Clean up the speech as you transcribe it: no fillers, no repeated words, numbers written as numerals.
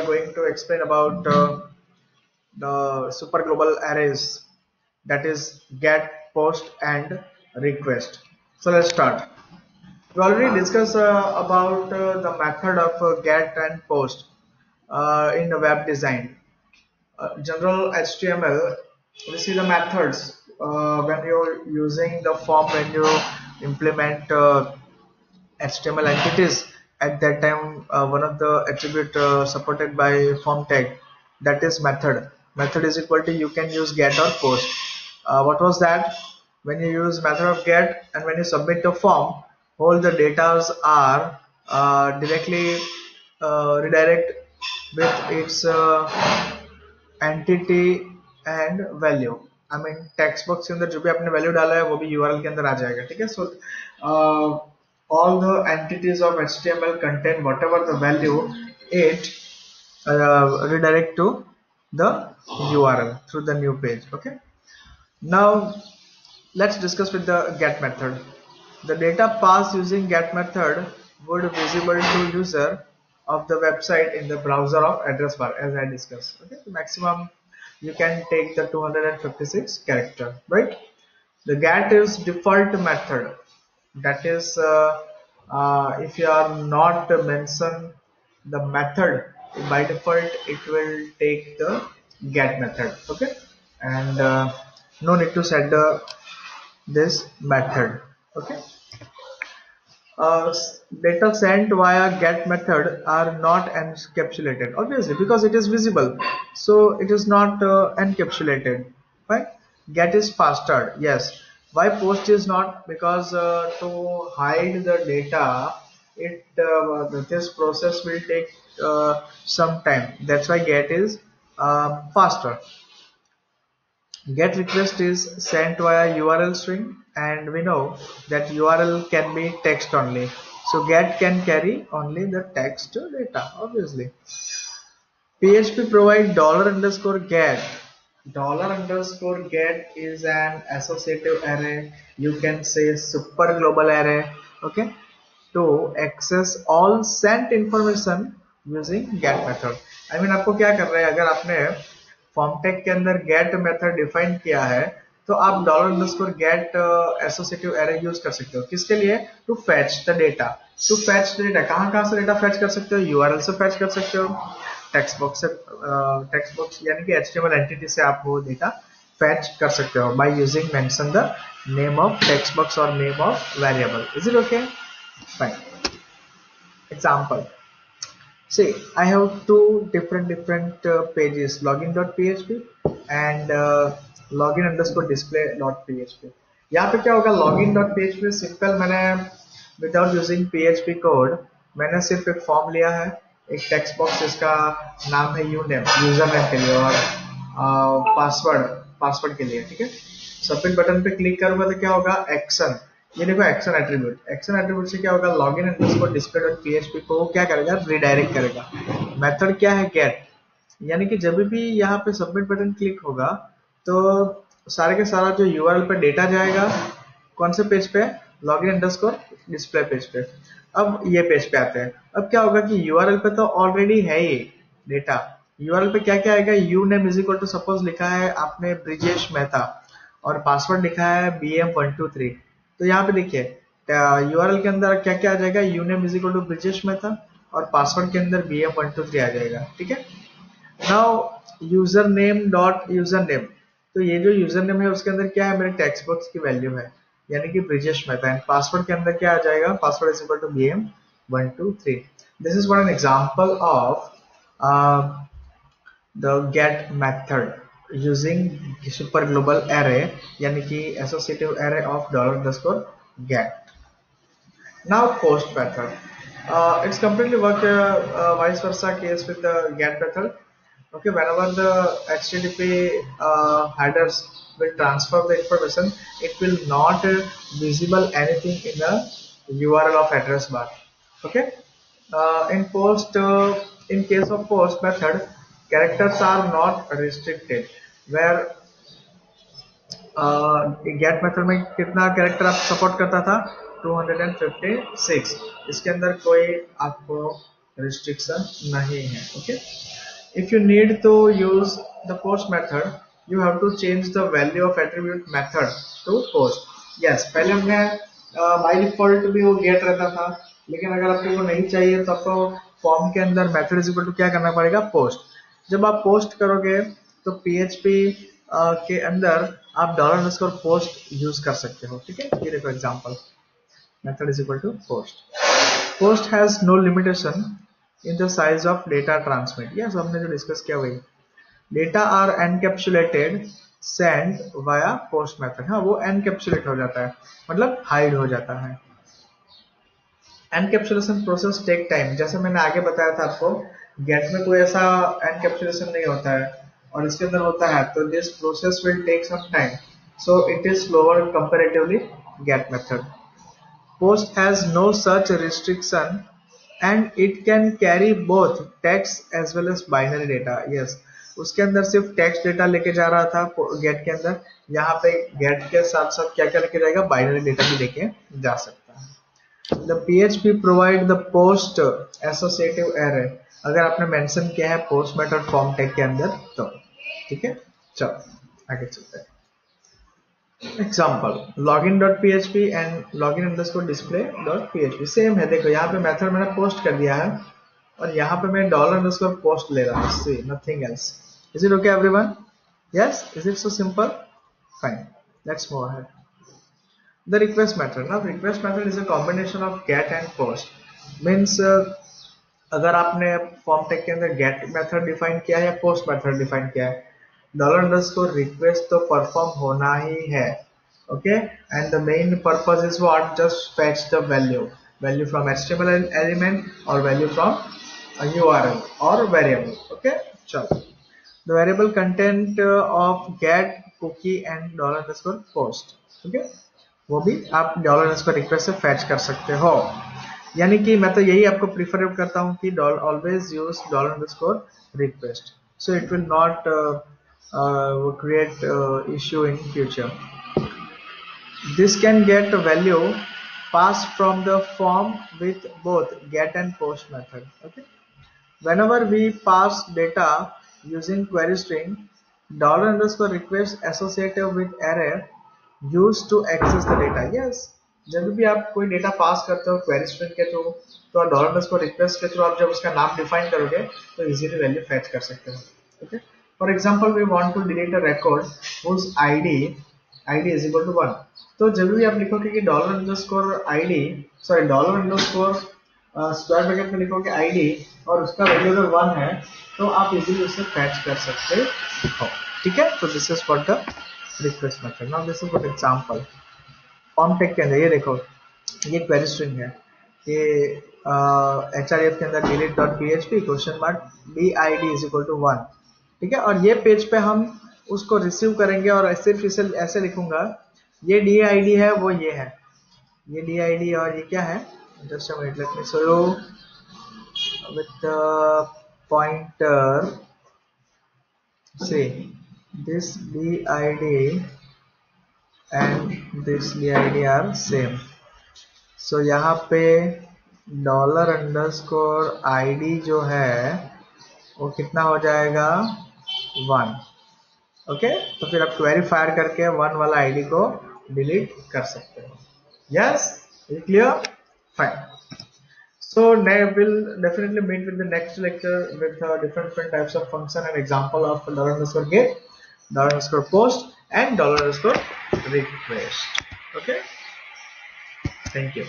going to explain about the super global arrays, that is get, post and request. So let's start. We already discussed about the method of get and post in the web design. General HTML, we see the methods when you're using the form, when you implement HTML entities. At that time, one of the attribute supported by form tag, that is method. Method is equal to, you can use get or post. What was that? When you use method of get and when you submit the form, all the data are directly redirect with its entity and value. I mean text box के अंदर जो भी आपने value डाला है वो भी URL के अंदर आ जाएगा, ठीक है. So all the entities of HTML contain whatever the value, it redirect to the URL through the new page. Okay, now let's discuss with the get method. The data passed using get method would be visible to user of the website in the browser of address bar, as I discussed. Okay, the maximum you can take the 256 character, right? The get is default method, that is if you are not mention the method, by default it will take the get method. Okay, and no need to set this method. Okay, data sent via get method are not encapsulated, obviously because it is visible, so it is not encapsulated. Right? Get is faster, yes. Why post is not? Because to hide the data, this process will take some time. That's why get is faster. Get request is sent via URL string, and we know that URL can be text only, so get can carry only the text data, obviously. PHP provide $_get. $_get is an associative array, you can say super global array, okay, to access all sent information using get method. I mean आपको क्या कर रहे हैं, अगर आपने form tag के अंदर get method define किया है तो आप $_get एसोसिएटिव एरे यूज कर सकते हो. किसके लिए? To fetch the data. To fetch the data कहाँ से डेटा फैच कर सकते हो? यूआरएल से फैच कर सकते हो, टेक्स्ट बॉक्स से, टेक्स्ट बॉक्स यानी कि एचटीएमएल एंटिटी से आप वो डेटा फैच कर सकते हो by using mention the name of text box और name of variable. Is it okay? Fine. Example. See, I have two different pages, login.php and login_display.php. यहाँ पे क्या होगा? login.php सिंपल, मैंने विदाउट यूजिंग PHP कोड मैंने सिर्फ एक form लिया है, एक टेक्स्ट बॉक्स जिसका नाम है यूनेम, यूजर नेम के लिए, और पासवर्ड के लिए, ठीक है. सबमिट बटन पे क्लिक करूंगा तो क्या होगा? एक्शन. ये देखो एक्शन एट्रीब्यूट. एक्शन एट्रीब्यूट से क्या होगा? login_display.php को क्या करेगा? रिडायरेक्ट करेगा. मेथड क्या है? गेट. यानी कि जब भी यहाँ पे सबमिट बटन क्लिक होगा तो सारे के सारा जो यूआरएल पे डेटा जाएगा, कौन से पेज पे? login_display पेज पे. अब ये पेज पे आते हैं. अब क्या होगा कि यूआरएल पे तो ऑलरेडी है ये डेटा. यूआरएल पे क्या क्या आएगा? यूनेम इज इक्वल टू, सपोज लिखा है आपने ब्रिजेश मेहता और पासवर्ड लिखा है BM123. तो यहाँ पे देखिए यूआरएल के अंदर क्या क्या आ जाएगा? Uname is equal to Brijesh Mehta और पासवर्ड के अंदर BM123 आ जाएगा, ठीक है. Now user name dot user name, तो ये जो यूजर नेम है उसके अंदर क्या है? मेरे टेक्स्ट बॉक्स की वैल्यू है, यानी कि ब्रिजेश मेहता. एंड पासवर्ड के अंदर क्या आ जाएगा? Password is equal to BM123. This is one an example of the get method using super global array, यानी कि associative array of $_get. Now post method, it's completely work vice versa case with the get method. Okay, whenever the HTTP headers will transfer the information, it will not visible anything in the URL of address bar. Okay, in case of post method, characters are not restricted, where get method में कितना character आप support करता था? 256. इसके अंदर कोई आपको restriction नहीं है। Okay, if you need to use the post method, you have to change the value of attribute method to post. Yes, पहले हमने by default भी वो get रहता था, लेकिन अगर आपको वो नहीं चाहिए तो आपको फॉर्म के अंदर method is equal to क्या करना पड़ेगा, post। जब आप post करोगे तो PHP के अंदर आप $_post यूज कर सकते हो। ठीक है, ये देखो example, method is equal to post। post has no limitation in the size of data transmit। yes, हमने जो डिस्कस किया वही, data are encapsulated send via post method। हाँ, वो encapsulate हो जाता है, मतलब हाइड हो जाता है। encapsulation process take time, जैसे मैंने आगे बताया था आपको, get में कोई ऐसा encapsulation नहीं होता है और इसके अंदर होता है, तो this process will take some time, so it is slower comparatively get method। post has no such restriction and it can carry both text as well as binary data। yes, उसके अंदर सिर्फ टेक्स्ट डेटा लेके जा रहा था gate के अंदर, यहाँ पे गेट के साथ साथ क्या क्या लेके जाएगा, बाइनरी डेटा भी लेके जा सकता है। The PHP provide the post associative array, अगर आपने मेंशन किया है पोस्ट मेथड फॉर्म टैग के अंदर तो। ठीक है, चलो आगे चलते हैं। Example login.php and login_display.php same है। देखो यहाँ पे मेथड मैंने पोस्ट कर दिया है और यहाँ पे मैं $_post ले रहा हूँ, see nothing else. Is it okay everyone? Yes, is it so simple? Fine, let's move ahead. The request method, now request method is a combination of get and post. Means अगर आपने form tag के अंदर get method define किया है या post method define किया है, $_request तो परफॉर्म होना ही है। Okay, and the main purpose is what, just fetch the value from HTML element और वैल्यू फ्रॉम URL और वेरिएबल। ओके, चलो the variable content of get cookie and $_post। Okay, वो भी आप $_request से फेच कर सकते हो। यानी कि मैं तो यही आपको प्रीफर करता हूँ कि always use $_request, so it will not create issue in future। this can get a value passed from the form with both get and post method। okay, whenever we pass data using query string, $_request associated with array used to access the data। yes, जब भी आप कोई data pass करते हो query string के through, तो $_request के through आप जब उसका नाम डिफाइन करोगे तो इजीली वैल्यू फेच कर सकते हो। Okay, for example we want to delete a record whose id is equal to 1, तो जब भी आप लिखोगे कि $_id सॉरी स्क्वायर ब्रैकेट में लिखोगे id और उसका वैल्यू अगर 1 है तो आप इजीली उसे फेच कर सकते हो। ठीक है, तो this is for the request method. Now this is for example form tag के अंदर, ये देखो ये क्वेरी स्ट्रिंग है, ये href के अंदर delete.php $bid is equal to 1। ठीक है, और ये पेज पे हम उसको रिसीव करेंगे और सिर्फ इसे ऐसे लिखूंगा, ये DID है, वो ये है, ये DID और ये क्या है, just a minute, let me show you with pointer. See this DID and this DID are same, so यहाँ पे $_id जो है वो कितना हो जाएगा, 1। ओके, तो फिर आप क्वेरी फायर करके 1 वाला ID को डिलीट कर सकते हो। Yes, is clear? Fine. So I will definitely meet with the next lecture with different types of function and example of $_get, $_post and $_request। Okay, thank you.